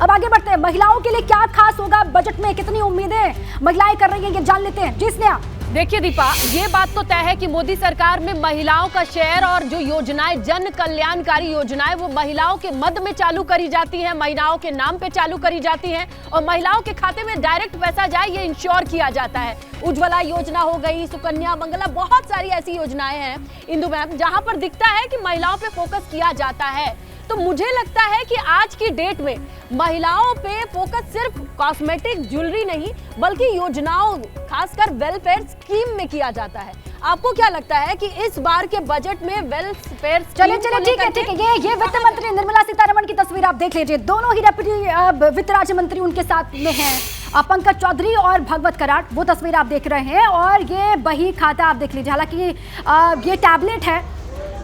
अब आगे बढ़ते हैं, महिलाओं के लिए क्या खास होगा बजट में, कितनी उम्मीदें महिलाएं कर रही हैं, ये जान लेते हैं। जी स्नेहा। देखिए दीपा, ये बात तो तय है कि मोदी सरकार में महिलाओं का शेयर और जो योजनाएं, जन कल्याणकारी योजनाएं, वो महिलाओं के मद में चालू करी जाती हैं, महिलाओं के नाम पे चालू करी जाती हैं और महिलाओं के खाते में डायरेक्ट पैसा जाए ये इंश्योर किया जाता है। उज्ज्वला योजना हो गई, सुकन्या मंगला, बहुत सारी ऐसी योजनाएं हैं इंदु मैम जहां पर दिखता है कि महिलाओं पे फोकस किया जाता है। तो मुझे लगता है कि आज की डेट में महिलाओं पे फोकस सिर्फ कॉस्मेटिक ज्वेलरी नहीं बल्कि योजनाओं, खासकर वेलफेयर स्कीम में किया जाता है। आपको क्या लगता है कि इस बार के बजट में वेलफेयर चलिए ठीक है, ये वित्त मंत्री निर्मला सीतारमण की तस्वीर आप देख लीजिए। दोनों ही डिप्टी वित्त राज्य मंत्री उनके साथ में हैं, पंकज चौधरी और भगवत कराड़, वो तस्वीर आप देख रहे हैं। और ये बही खाता आप देख लीजिए, हालांकि ये टैबलेट है,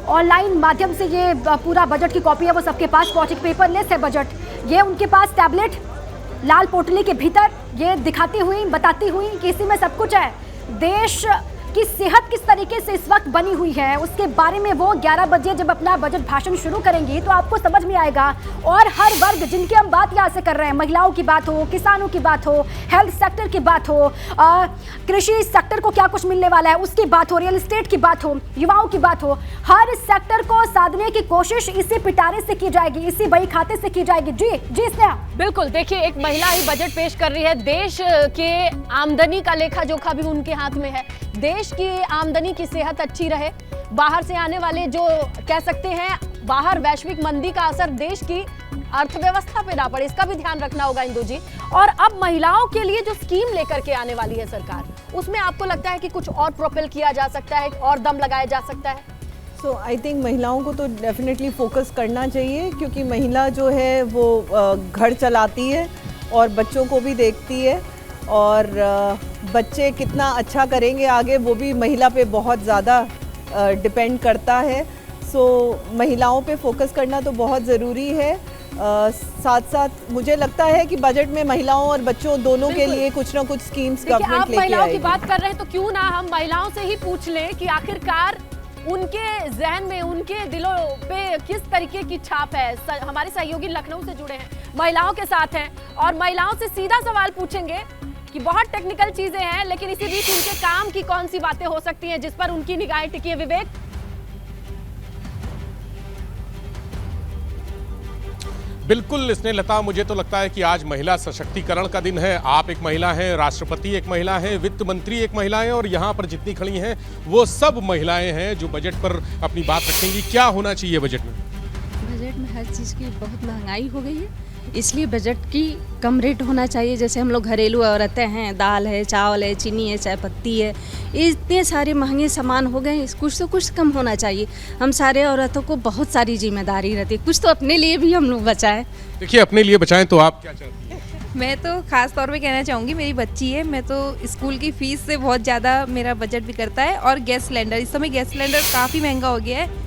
ऑनलाइन माध्यम से ये पूरा बजट की कॉपी है वो सबके पास पहुंची, पेपरलेस है बजट। ये उनके पास टैबलेट लाल पोटली के भीतर ये दिखाती हुई, बताती हुई कि इसी में सब कुछ है। देश की सेहत किस तरीके से इस वक्त बनी हुई है उसके बारे में वो 11 बजे जब अपना बजट भाषण शुरू करेंगी तो आपको समझ में आएगा। और हर वर्ग जिनकी हम बात यहाँ से कर रहे हैं, महिलाओं की बात हो, किसानों की बात हो, हेल्थ सेक्टर की बात हो, कृषि सेक्टर को क्या कुछ मिलने वाला है उसकी बात हो, रियल एस्टेट की बात हो, युवाओं की बात हो, हर सेक्टर को साधने की कोशिश इसी पिटारे से की जाएगी, इसी बही खाते से की जाएगी। जी स्नेहा। बिल्कुल, देखिए एक महिला ही बजट पेश कर रही है, देश के आमदनी का लेखा जोखा भी उनके हाथ में है। देश की आमदनी की सेहत अच्छी रहे, बाहर से आने वाले जो कह सकते हैं बाहर वैश्विक मंदी का असर देश की अर्थव्यवस्था पे ना पड़े, इसका भी ध्यान रखना होगा इंदु जी। और अब महिलाओं के लिए जो स्कीम लेकर के आने वाली है सरकार, उसमें आपको लगता है कि कुछ और प्रोपेल किया जा सकता है और दम लगाया जा सकता है? सो आई थिंक महिलाओं को तो डेफिनेटली फोकस करना चाहिए, क्योंकि महिला जो है वो घर चलाती है और बच्चों को भी देखती है, और बच्चे कितना अच्छा करेंगे आगे वो भी महिला पे बहुत ज़्यादा डिपेंड करता है। सो महिलाओं पे फोकस करना तो बहुत ज़रूरी है। साथ साथ मुझे लगता है कि बजट में महिलाओं और बच्चों दोनों के लिए कुछ ना कुछ स्कीम्स गवर्नमेंट लेके आएगी। आप महिलाओं की बात कर रहे हैं तो क्यों ना हम महिलाओं से ही पूछ लें कि आखिरकार उनके जहन में, उनके दिलों पे किस तरीके की छाप है। हमारे सहयोगी लखनऊ से जुड़े हैं, महिलाओं के साथ हैं और महिलाओं से सीधा सवाल पूछेंगे कि बहुत टेक्निकल चीजें हैं लेकिन इसी बीच उनके काम की कौन सी बातें हो सकती हैं जिस पर उनकी निगाहें टिकी है। विवेक। बिल्कुल स्नेहलता, मुझे तो लगता है कि आज महिला सशक्तिकरण का दिन है। आप एक महिला हैं, राष्ट्रपति एक महिला हैं, वित्त मंत्री एक महिला है और यहाँ पर जितनी खड़ी हैं वो सब महिलाएं हैं जो बजट पर अपनी बात रखेंगी। क्या होना चाहिए बजट में? बजट में हर चीज़ की बहुत महंगाई हो गई है, इसलिए बजट की कम रेट होना चाहिए। जैसे हम लोग घरेलू औरतें हैं, दाल है, चावल है, चीनी है, चाय पत्ती है, इतने सारे महंगे सामान हो गए, कुछ तो कुछ कम होना चाहिए। हम सारे औरतों को बहुत सारी जिम्मेदारी रहती है, कुछ तो अपने लिए भी हम लोग बचाएं। देखिए, अपने लिए बचाएं तो आप क्या चाहते हैं? मैं तो खास तौर पे कहना चाहूँगी, मेरी बच्ची है, मैं तो स्कूल की फीस से बहुत ज़्यादा मेरा बजट भी करता है। और गैस सिलेंडर, इस समय गैस सिलेंडर काफ़ी महंगा हो गया है।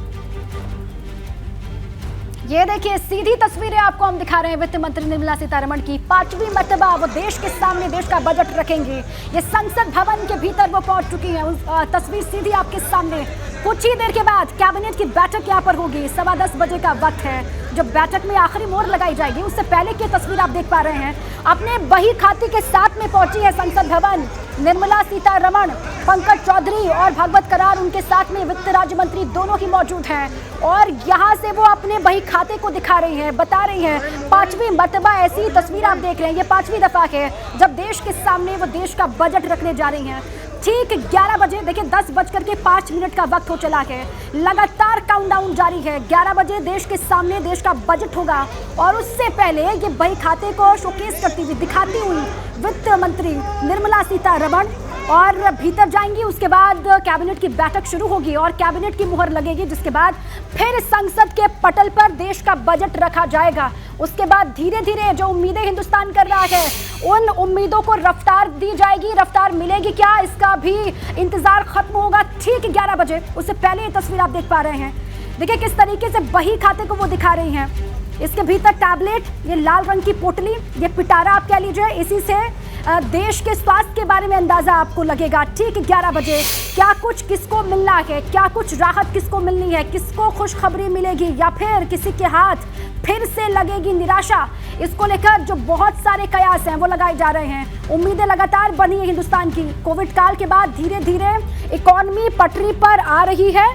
ये देखिए सीधी तस्वीरें आपको हम दिखा रहे हैं वित्त मंत्री निर्मला सीतारमण की। 5वीं मर्तबा वो देश के सामने देश का बजट रखेंगी। ये संसद भवन के भीतर वो पहुंच चुकी हैं। तस्वीर सीधी आपके सामने। कुछ ही देर के बाद कैबिनेट की बैठक यहाँ पर होगी। 10:15 बजे का वक्त है जब बैठक में आखिरी मोहर लगाई जाएगी। उससे पहले की तस्वीर आप देख पा रहे हैं। अपने बही खाते के साथ में पहुंची है संसद भवन निर्मला सीतारमण। पंकज चौधरी और भगवत कराड़ उनके साथ में वित्त राज्य मंत्री दोनों ही मौजूद हैं और यहाँ से वो अपने बही खाते को दिखा रही हैं, बता रही हैं। 5वीं मर्तबा ऐसी तस्वीर आप देख रहे हैं। ये 5वीं दफा है जब देश के सामने वो देश का बजट रखने जा रही हैं। ठीक 11 बजे, देखिए 10:05 का वक्त हो चला है। लगातार काउंटडाउन जारी है। 11 बजे देश के सामने देश का बजट होगा और उससे पहले ये बही खाते को शोकेस करती हुई, दिखाती हुई वित्त मंत्री निर्मला सीतारमण और भीतर जाएंगी। उसके बाद कैबिनेट की बैठक शुरू होगी और कैबिनेट की मुहर लगेगी, जिसके बाद फिर संसद के पटल पर देश का बजट रखा जाएगा। उसके बाद धीरे धीरे जो उम्मीदें हिंदुस्तान कर रहा है उन उम्मीदों को रफ्तार दी जाएगी। रफ्तार मिलेगी क्या, इसका भी इंतजार खत्म होगा ठीक 11 बजे। उससे पहले ये तस्वीर आप देख पा रहे हैं। देखिए किस तरीके से बही खाते को वो दिखा रही हैं। इसके भीतर टैबलेट, ये लाल रंग की पोटली, ये पिटारा आप कह लीजिए, इसी से देश के स्वास्थ्य के बारे में अंदाजा आपको लगेगा ठीक 11 बजे। क्या कुछ किसको मिलना है, क्या कुछ राहत किसको मिलनी है, किसको खुशखबरी मिलेगी या फिर किसी के हाथ फिर से लगेगी निराशा, इसको लेकर जो बहुत सारे कयास हैं वो लगाए जा रहे हैं। उम्मीदें लगातार बनी है हिंदुस्तान की। कोविड काल के बाद धीरे धीरे इकॉनमी पटरी पर आ रही है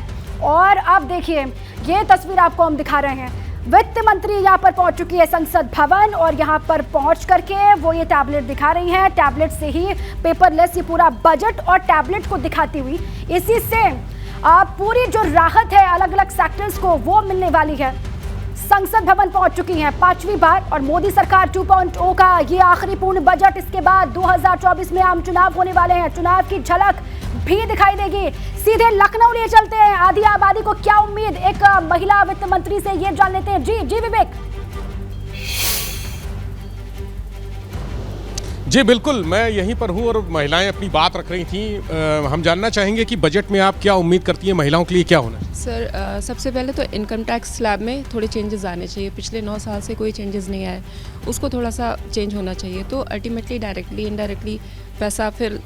और अब देखिए ये तस्वीर आपको हम दिखा रहे हैं। वित्त मंत्री यहाँ पर पहुंच चुकी है संसद भवन और यहाँ पर पहुंच करके वो ये टैबलेट दिखा रही हैं। टैबलेट से ही पेपरलेस ये पूरा बजट और टैबलेट को दिखाती हुई इसी से पूरी जो राहत है अलग अलग सेक्टर्स को वो मिलने वाली है। संसद भवन पहुंच चुकी हैं 5वीं बार और मोदी सरकार 2.0 का ये आखिरी पूर्ण बजट। इसके बाद 2024 में आम चुनाव होने वाले हैं। चुनाव की झलक भी दिखाई देगी। सीधे लखनऊ ले चलते हैं। आधी आबादी को क्या उम्मीद, एक महिला वित्त मंत्री से ये जान लेते हैं। जी विवेक। जी बिल्कुल, मैं यहीं पर हूं और महिलाएं अपनी बात रख रही थी। हम जानना चाहेंगे कि बजट में आप क्या उम्मीद करती हैं, महिलाओं के लिए क्या होना है? सर सबसे पहले तो इनकम टैक्स स्लैब में थोड़े चेंजेस आने चाहिए। पिछले 9 साल से कोई चेंजेस नहीं आए, उसको थोड़ा सा चेंज होना चाहिए। तो अल्टीमेटली डायरेक्टली इनडायरेक्टली पैसा फिर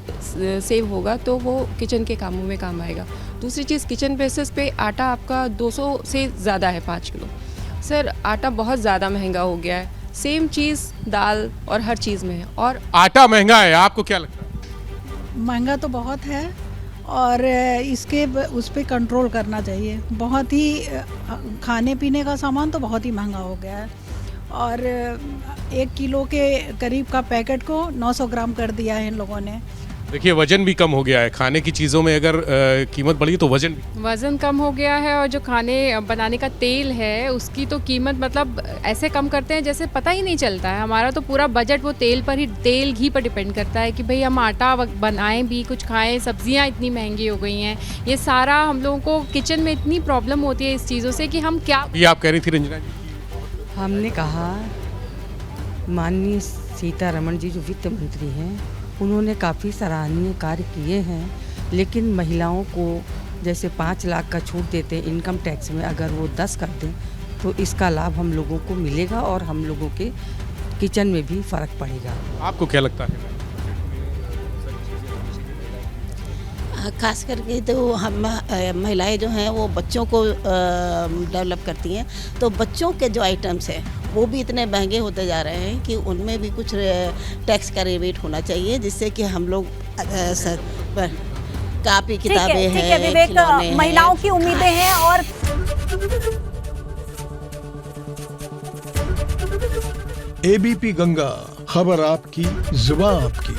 सेव होगा तो वो किचन के कामों में काम आएगा। दूसरी चीज़, किचन बेसिस पे आटा आपका 200 से ज़्यादा है 5 किलो। सर आटा बहुत ज़्यादा महंगा हो गया है। सेम चीज़ दाल और हर चीज़ में है। और आटा महंगा है, आपको क्या लगता है? महंगा तो बहुत है और इसके उस पर कंट्रोल करना चाहिए। बहुत ही खाने पीने का सामान तो बहुत ही महंगा हो गया है और 1 किलो के करीब का पैकेट को 900 ग्राम कर दिया है इन लोगों ने। देखिए वजन भी कम हो गया है। खाने की चीज़ों में अगर कीमत बढ़ी तो वजन कम हो गया है और जो खाने बनाने का तेल है उसकी तो कीमत मतलब ऐसे कम करते हैं जैसे पता ही नहीं चलता है। हमारा तो पूरा बजट वो तेल पर ही, तेल घी पर डिपेंड करता है कि भाई हम आटा बनाएं भी, कुछ खाएं। सब्जियां इतनी महंगी हो गई हैं। ये सारा हम लोगों को किचन में इतनी प्रॉब्लम होती है इस चीज़ों से कि हम क्या। ये आप कह रही थी रंजना जी। हमने कहा माननीय सीतारमण जी जो वित्त मंत्री हैं उन्होंने काफ़ी सराहनीय कार्य किए हैं, लेकिन महिलाओं को जैसे 5 लाख का छूट देते हैं इनकम टैक्स में, अगर वो 10 कर दें तो इसका लाभ हम लोगों को मिलेगा और हम लोगों के किचन में भी फ़र्क पड़ेगा। आपको क्या लगता है? खास करके तो हम महिलाएं जो हैं वो बच्चों को डेवलप करती हैं, तो बच्चों के जो आइटम्स हैं वो भी इतने महंगे होते जा रहे हैं कि उनमें भी कुछ टैक्स का रिबेट होना चाहिए, जिससे कि हम लोग कापी किताबें हैं, विवेक, महिलाओं की उम्मीदें हैं और एबीपी गंगा, खबर आपकी, जुबान आपकी।